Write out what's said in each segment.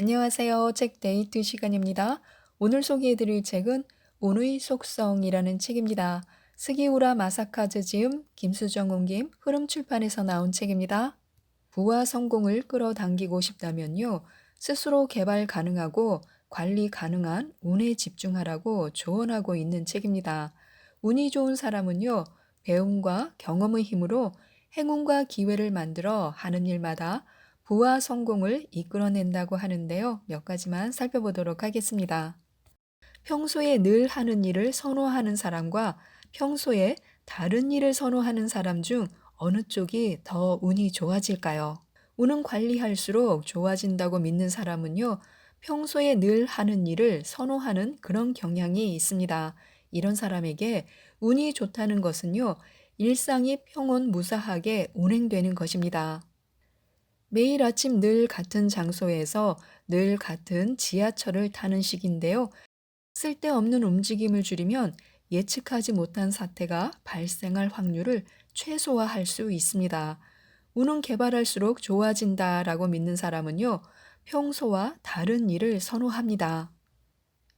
안녕하세요. 책 데이트 시간입니다. 오늘 소개해드릴 책은 운의 속성이라는 책입니다. 스기우라 마사카즈 지음, 김수정 옮김, 흐름출판에서 나온 책입니다. 부와 성공을 끌어당기고 싶다면요. 스스로 개발 가능하고 관리 가능한 운에 집중하라고 조언하고 있는 책입니다. 운이 좋은 사람은요. 배움과 경험의 힘으로 행운과 기회를 만들어 하는 일마다 부와 성공을 이끌어낸다고 하는데요. 몇 가지만 살펴보도록 하겠습니다. 평소에 늘 하는 일을 선호하는 사람과 평소에 다른 일을 선호하는 사람 중 어느 쪽이 더 운이 좋아질까요? 운은 관리할수록 좋아진다고 믿는 사람은요, 평소에 늘 하는 일을 선호하는 그런 경향이 있습니다. 이런 사람에게 운이 좋다는 것은요, 일상이 평온무사하게 운행되는 것입니다. 매일 아침 늘 같은 장소에서 늘 같은 지하철을 타는 식인데요. 쓸데없는 움직임을 줄이면 예측하지 못한 사태가 발생할 확률을 최소화할 수 있습니다. 운은 개발할수록 좋아진다라고 믿는 사람은요, 평소와 다른 일을 선호합니다.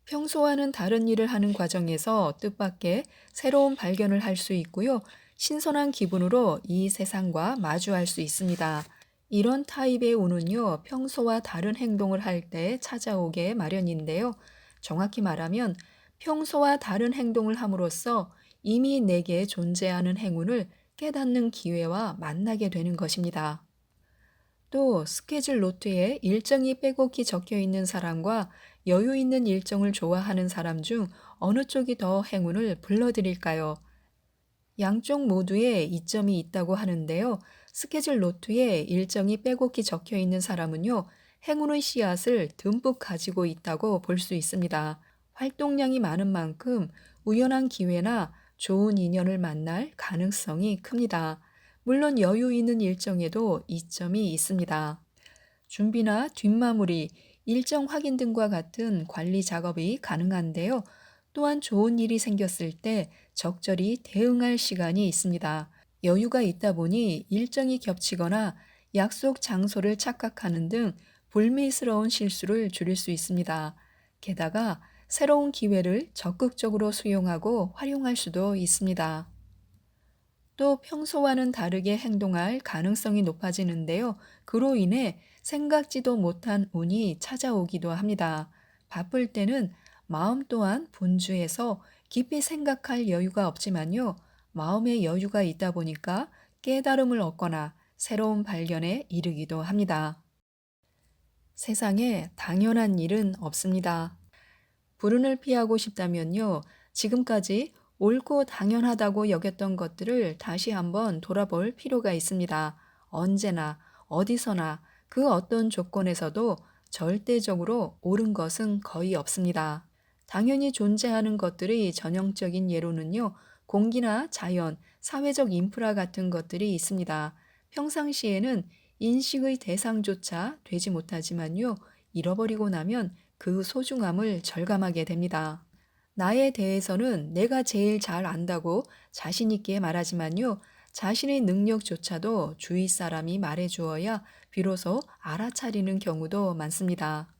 평소와는 다른 일을 하는 과정에서 뜻밖의 새로운 발견을 할 수 있고요, 신선한 기분으로 이 세상과 마주할 수 있습니다. 이런 타입의 운은요, 평소와 다른 행동을 할 때 찾아오게 마련인데요. 정확히 말하면 평소와 다른 행동을 함으로써 이미 내게 존재하는 행운을 깨닫는 기회와 만나게 되는 것입니다. 또 스케줄 노트에 일정이 빼곡히 적혀 있는 사람과 여유 있는 일정을 좋아하는 사람 중 어느 쪽이 더 행운을 불러들일까요? 양쪽 모두에 이점이 있다고 하는데요. 스케줄 노트에 일정이 빼곡히 적혀 있는 사람은요, 행운의 씨앗을 듬뿍 가지고 있다고 볼 수 있습니다. 활동량이 많은 만큼 우연한 기회나 좋은 인연을 만날 가능성이 큽니다. 물론 여유 있는 일정에도 이점이 있습니다. 준비나 뒷마무리, 일정 확인 등과 같은 관리 작업이 가능한데요. 또한 좋은 일이 생겼을 때 적절히 대응할 시간이 있습니다. 여유가 있다 보니 일정이 겹치거나 약속 장소를 착각하는 등 불미스러운 실수를 줄일 수 있습니다. 게다가 새로운 기회를 적극적으로 수용하고 활용할 수도 있습니다. 또 평소와는 다르게 행동할 가능성이 높아지는데요. 그로 인해 생각지도 못한 운이 찾아오기도 합니다. 바쁠 때는 마음 또한 분주해서 깊이 생각할 여유가 없지만요. 마음의 여유가 있다 보니까 깨달음을 얻거나 새로운 발견에 이르기도 합니다. 세상에 당연한 일은 없습니다. 불운을 피하고 싶다면요. 지금까지 옳고 당연하다고 여겼던 것들을 다시 한번 돌아볼 필요가 있습니다. 언제나, 어디서나, 그 어떤 조건에서도 절대적으로 옳은 것은 거의 없습니다. 당연히 존재하는 것들의 전형적인 예로는요, 공기나 자연, 사회적 인프라 같은 것들이 있습니다. 평상시에는 인식의 대상조차 되지 못하지만요, 잃어버리고 나면 그 소중함을 절감하게 됩니다. 나에 대해서는 내가 제일 잘 안다고 자신있게 말하지만요, 자신의 능력조차도 주위 사람이 말해주어야 비로소 알아차리는 경우도 많습니다.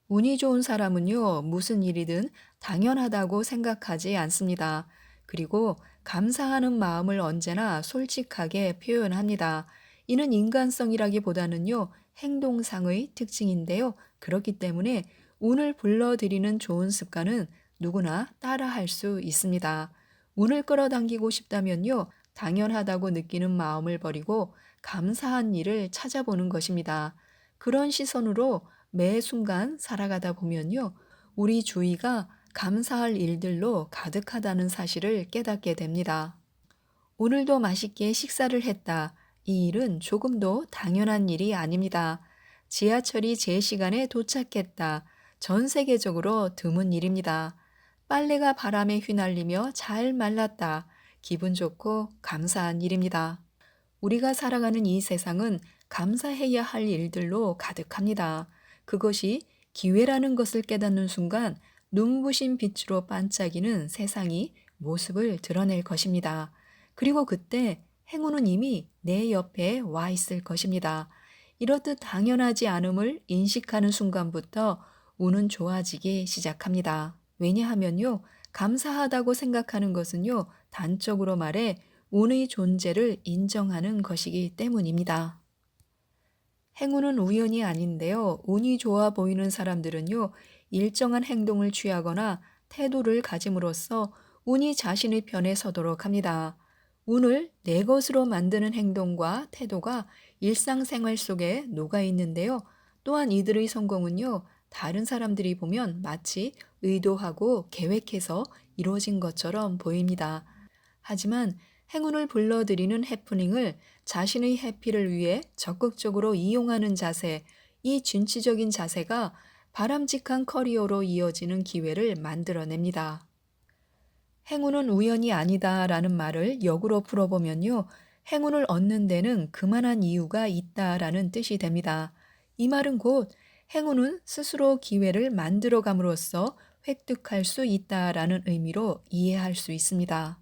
운이 좋은 사람은요, 무슨 일이든 당연하다고 생각하지 않습니다. 그리고 감사하는 마음을 언제나 솔직하게 표현합니다. 이는 인간성이라기보다는요, 행동상의 특징인데요. 그렇기 때문에 운을 불러들이는 좋은 습관은 누구나 따라할 수 있습니다. 운을 끌어당기고 싶다면요, 당연하다고 느끼는 마음을 버리고 감사한 일을 찾아보는 것입니다. 그런 시선으로 매 순간 살아가다 보면요, 우리 주위가 감사할 일들로 가득하다는 사실을 깨닫게 됩니다. 오늘도 맛있게 식사를 했다. 이 일은 조금도 당연한 일이 아닙니다. 지하철이 제 시간에 도착했다. 전 세계적으로 드문 일입니다. 빨래가 바람에 휘날리며 잘 말랐다. 기분 좋고 감사한 일입니다. 우리가 살아가는 이 세상은 감사해야 할 일들로 가득합니다. 그것이 기회라는 것을 깨닫는 순간 눈부신 빛으로 반짝이는 세상이 모습을 드러낼 것입니다. 그리고 그때 행운은 이미 내 옆에 와 있을 것입니다. 이렇듯 당연하지 않음을 인식하는 순간부터 운은 좋아지기 시작합니다. 왜냐하면요, 감사하다고 생각하는 것은요, 단적으로 말해 운의 존재를 인정하는 것이기 때문입니다. 행운은 우연이 아닌데요. 운이 좋아 보이는 사람들은요, 일정한 행동을 취하거나 태도를 가짐으로써 운이 자신의 편에 서도록 합니다. 운을 내 것으로 만드는 행동과 태도가 일상생활 속에 녹아 있는데요. 또한 이들의 성공은요, 다른 사람들이 보면 마치 의도하고 계획해서 이루어진 것처럼 보입니다. 하지만 행운을 불러들이는 해프닝을 자신의 해피를 위해 적극적으로 이용하는 자세, 이 진취적인 자세가 바람직한 커리어로 이어지는 기회를 만들어냅니다. 행운은 우연이 아니다라는 말을 역으로 풀어보면요. 행운을 얻는 데는 그만한 이유가 있다라는 뜻이 됩니다. 이 말은 곧 행운은 스스로 기회를 만들어감으로써 획득할 수 있다라는 의미로 이해할 수 있습니다.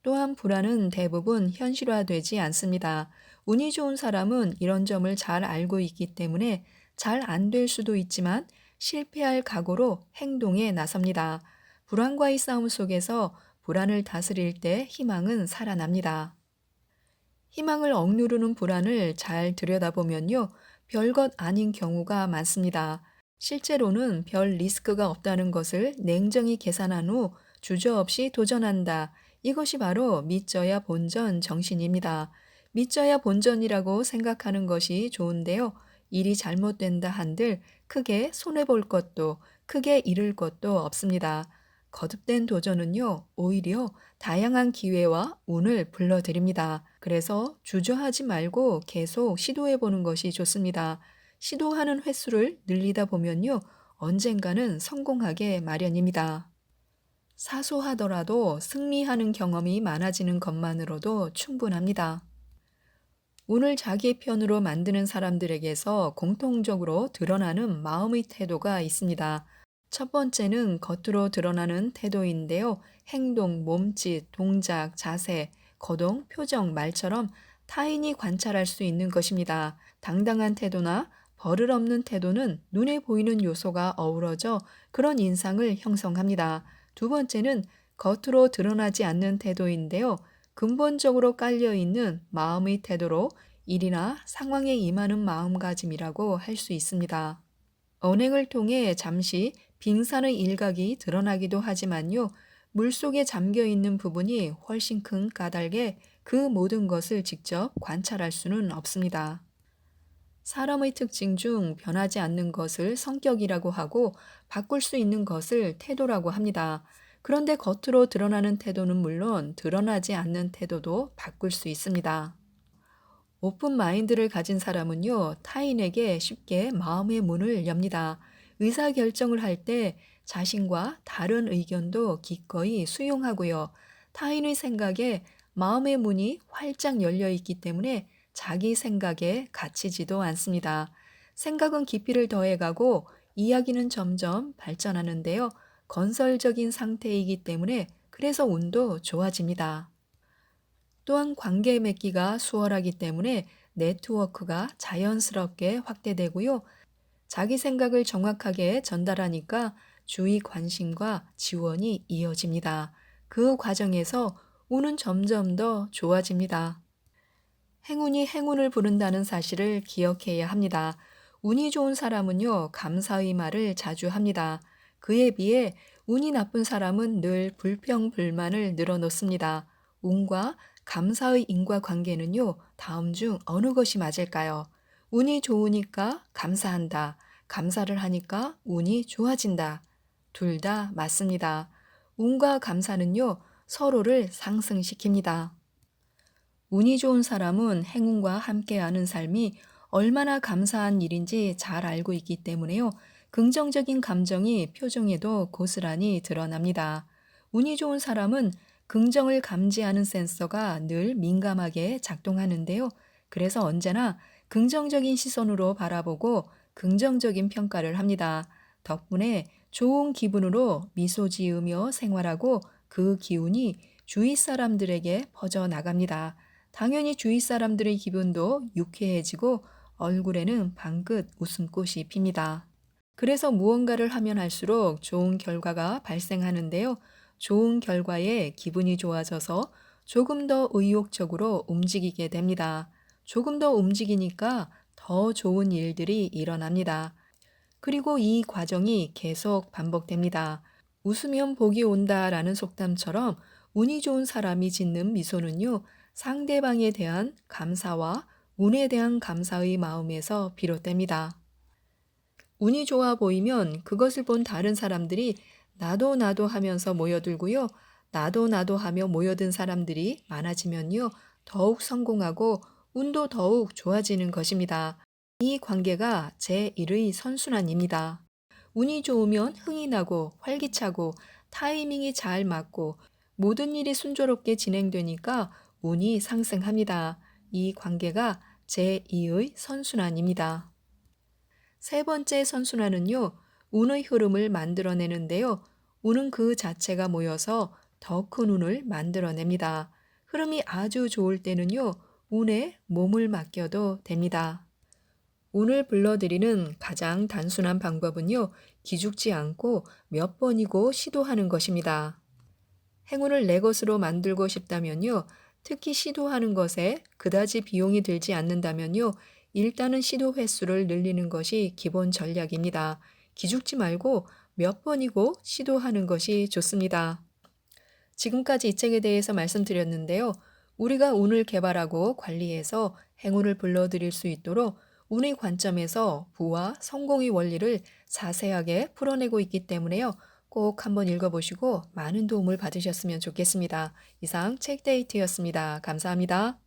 또한 불안은 대부분 현실화되지 않습니다. 운이 좋은 사람은 이런 점을 잘 알고 있기 때문에 잘 안 될 수도 있지만 실패할 각오로 행동에 나섭니다. 불안과의 싸움 속에서 불안을 다스릴 때 희망은 살아납니다. 희망을 억누르는 불안을 잘 들여다보면요, 별것 아닌 경우가 많습니다. 실제로는 별 리스크가 없다는 것을 냉정히 계산한 후 주저없이 도전한다. 이것이 바로 믿져야 본전 정신입니다. 믿져야 본전이라고 생각하는 것이 좋은데요. 일이 잘못된다 한들 크게 손해볼 것도 크게 잃을 것도 없습니다. 거듭된 도전은요, 오히려 다양한 기회와 운을 불러들입니다. 그래서 주저하지 말고 계속 시도해 보는 것이 좋습니다. 시도하는 횟수를 늘리다 보면요, 언젠가는 성공하게 마련입니다. 사소하더라도 승리하는 경험이 많아지는 것만으로도 충분합니다. 운을 자기 편으로 만드는 사람들에게서 공통적으로 드러나는 마음의 태도가 있습니다. 첫 번째는 겉으로 드러나는 태도인데요. 행동, 몸짓, 동작, 자세, 거동, 표정, 말처럼 타인이 관찰할 수 있는 것입니다. 당당한 태도나 버릇없는 태도는 눈에 보이는 요소가 어우러져 그런 인상을 형성합니다. 두 번째는 겉으로 드러나지 않는 태도인데요. 근본적으로 깔려 있는 마음의 태도로 일이나 상황에 임하는 마음가짐이라고 할 수 있습니다. 언행을 통해 잠시 빙산의 일각이 드러나기도 하지만요, 물속에 잠겨 있는 부분이 훨씬 큰 까닭에 그 모든 것을 직접 관찰할 수는 없습니다. 사람의 특징 중 변하지 않는 것을 성격이라고 하고 바꿀 수 있는 것을 태도라고 합니다. 그런데 겉으로 드러나는 태도는 물론 드러나지 않는 태도도 바꿀 수 있습니다. 오픈 마인드를 가진 사람은요, 타인에게 쉽게 마음의 문을 엽니다. 의사결정을 할 때 자신과 다른 의견도 기꺼이 수용하고요. 타인의 생각에 마음의 문이 활짝 열려 있기 때문에 자기 생각에 갇히지도 않습니다. 생각은 깊이를 더해가고 이야기는 점점 발전하는데요. 건설적인 상태이기 때문에 그래서 운도 좋아집니다. 또한 관계 맺기가 수월하기 때문에 네트워크가 자연스럽게 확대되고요. 자기 생각을 정확하게 전달하니까 주의 관심과 지원이 이어집니다. 그 과정에서 운은 점점 더 좋아집니다. 행운이 행운을 부른다는 사실을 기억해야 합니다. 운이 좋은 사람은요, 감사의 말을 자주 합니다. 그에 비해 운이 나쁜 사람은 늘 불평불만을 늘어놓습니다. 운과 감사의 인과관계는요, 다음 중 어느 것이 맞을까요? 운이 좋으니까 감사한다. 감사를 하니까 운이 좋아진다. 둘 다 맞습니다. 운과 감사는요, 서로를 상승시킵니다. 운이 좋은 사람은 행운과 함께하는 삶이 얼마나 감사한 일인지 잘 알고 있기 때문에요. 긍정적인 감정이 표정에도 고스란히 드러납니다. 운이 좋은 사람은 긍정을 감지하는 센서가 늘 민감하게 작동하는데요. 그래서 언제나 긍정적인 시선으로 바라보고 긍정적인 평가를 합니다. 덕분에 좋은 기분으로 미소 지으며 생활하고 그 기운이 주위 사람들에게 퍼져 나갑니다. 당연히 주위 사람들의 기분도 유쾌해지고 얼굴에는 방긋 웃음꽃이 핍니다. 그래서 무언가를 하면 할수록 좋은 결과가 발생하는데요. 좋은 결과에 기분이 좋아져서 조금 더 의욕적으로 움직이게 됩니다. 조금 더 움직이니까 더 좋은 일들이 일어납니다. 그리고 이 과정이 계속 반복됩니다. 웃으면 복이 온다라는 속담처럼 운이 좋은 사람이 짓는 미소는요, 상대방에 대한 감사와 운에 대한 감사의 마음에서 비롯됩니다. 운이 좋아 보이면 그것을 본 다른 사람들이 나도 나도 하면서 모여들고요. 나도 나도 하며 모여든 사람들이 많아지면요. 더욱 성공하고 운도 더욱 좋아지는 것입니다. 이 관계가 제1의 선순환입니다. 운이 좋으면 흥이 나고 활기차고 타이밍이 잘 맞고 모든 일이 순조롭게 진행되니까 운이 상승합니다. 이 관계가 제2의 선순환입니다. 세 번째 선순환은요, 운의 흐름을 만들어내는데요. 운은 그 자체가 모여서 더 큰 운을 만들어냅니다. 흐름이 아주 좋을 때는요, 운에 몸을 맡겨도 됩니다. 운을 불러들이는 가장 단순한 방법은요, 기죽지 않고 몇 번이고 시도하는 것입니다. 행운을 내 것으로 만들고 싶다면요, 특히 시도하는 것에 그다지 비용이 들지 않는다면요, 일단은 시도 횟수를 늘리는 것이 기본 전략입니다. 기죽지 말고 몇 번이고 시도하는 것이 좋습니다. 지금까지 이 책에 대해서 말씀드렸는데요. 우리가 운을 개발하고 관리해서 행운을 불러들일 수 있도록 운의 관점에서 부와 성공의 원리를 자세하게 풀어내고 있기 때문에요. 꼭 한번 읽어보시고 많은 도움을 받으셨으면 좋겠습니다. 이상 책데이트였습니다. 감사합니다.